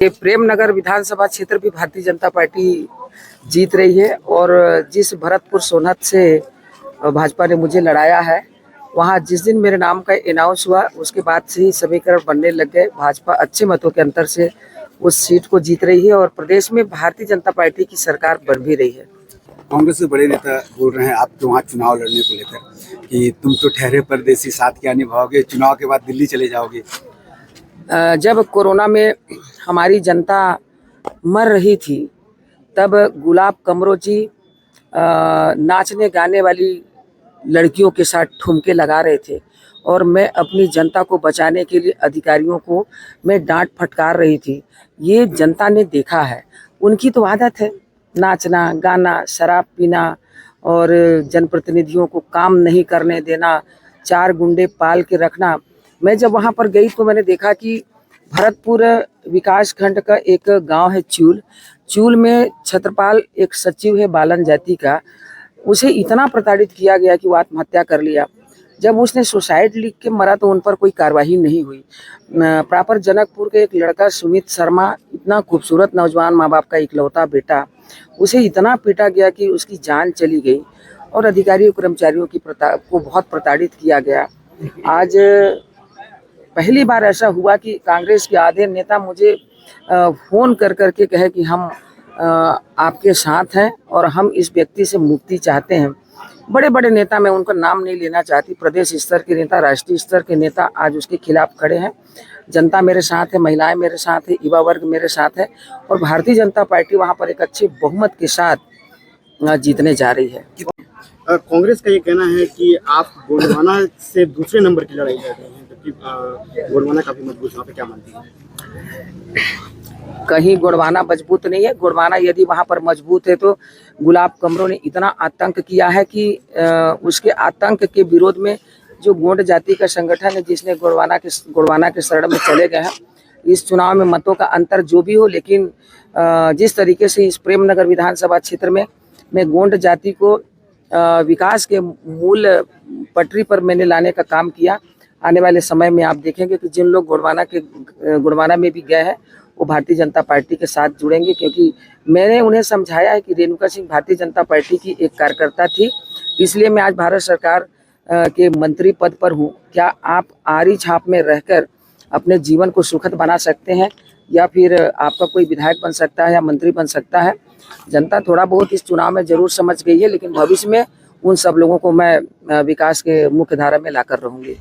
ये प्रेमनगर विधानसभा क्षेत्र भी भारतीय जनता पार्टी जीत रही है और जिस भरतपुर सोनहत से भाजपा ने मुझे लड़ाया है, वहाँ जिस दिन मेरे नाम का अनाउंस हुआ उसके बाद से ही समीकरण बनने लग गए। भाजपा अच्छे मतों के अंतर से उस सीट को जीत रही है और प्रदेश में भारतीय जनता पार्टी की सरकार बन भी रही है। कांग्रेस के बड़े नेता बोल रहे हैं आपके वहाँ चुनाव लड़ने को लेकर कि तुम तो ठहरे परदेसी, साथ क्या निभाओगे, चुनाव के बाद दिल्ली चले जाओगे। जब कोरोना में हमारी जनता मर रही थी तब गुलाब कमरो जी नाचने गाने वाली लड़कियों के साथ ठुमके लगा रहे थे और मैं अपनी जनता को बचाने के लिए अधिकारियों को मैं डांट फटकार रही थी। ये जनता ने देखा है। उनकी तो आदत है नाचना गाना, शराब पीना और जनप्रतिनिधियों को काम नहीं करने देना, 4 गुंडे पाल के रखना। मैं जब वहाँ पर गई तो मैंने देखा कि भरतपुर विकास खंड का एक गांव है चूल में छत्रपाल एक सचिव है बालन जाति का, उसे इतना प्रताड़ित किया गया कि वो आत्महत्या कर लिया। जब उसने सुसाइड लिख के मरा तो उन पर कोई कार्रवाई नहीं हुई। प्रॉपर जनकपुर के एक लड़का सुमित शर्मा, इतना खूबसूरत नौजवान, माँ बाप का इकलौता बेटा, उसे इतना पीटा गया कि उसकी जान चली गई और अधिकारियों कर्मचारियों को बहुत प्रताड़ित किया गया। आज पहली बार ऐसा हुआ कि कांग्रेस के आधे नेता मुझे फोन कर करके कहे कि हम आपके साथ हैं और हम इस व्यक्ति से मुक्ति चाहते हैं। बड़े बड़े नेता, मैं उनका नाम नहीं लेना चाहती, प्रदेश स्तर के नेता, राष्ट्रीय स्तर के नेता आज उसके खिलाफ खड़े हैं। जनता मेरे साथ है, महिलाएं मेरे साथ है, युवा वर्ग मेरे साथ है और भारतीय जनता पार्टी वहां पर एक अच्छे बहुमत के साथ जीतने जा रही है। कांग्रेस का ये कहना है कि आप गोंडवाना से दूसरे नंबर की लड़ाई लड़ रहे हैं, जबकि गोंडवाना काफी मजबूत है। वहाँ पे क्या मानती है? कहीं गोंडवाना मजबूत नहीं है। गोंडवाना यदि वहां पर मजबूत है तो गुलाब कमरों ने इतना आतंक किया है कि उसके आतंक के विरोध में जो गोंड जाति का संगठन है जिसने गोंडवाना के शरण में चले गए हैं। इस चुनाव में मतों का अंतर जो भी हो, लेकिन जिस तरीके से इस प्रेमनगर विधानसभा क्षेत्र में मैं गोंड जाति को विकास के मूल पटरी पर मैंने लाने का काम किया। आने वाले समय में आप देखेंगे कि जिन लोग गोंडवाना में भी गए हैं वो भारतीय जनता पार्टी के साथ जुड़ेंगे, क्योंकि मैंने उन्हें समझाया है कि रेणुका सिंह भारतीय जनता पार्टी की एक कार्यकर्ता थी, इसलिए मैं आज भारत सरकार के मंत्री पद पर हूँ। क्या आप आरी छाप में रहकर अपने जीवन को सुखद बना सकते हैं या फिर आपका कोई विधायक बन सकता है या मंत्री बन सकता है? जनता थोड़ा बहुत इस चुनाव में जरूर समझ गई है, लेकिन भविष्य में उन सब लोगों को मैं विकास के मुख्य धारा में लाकर रहूंगी।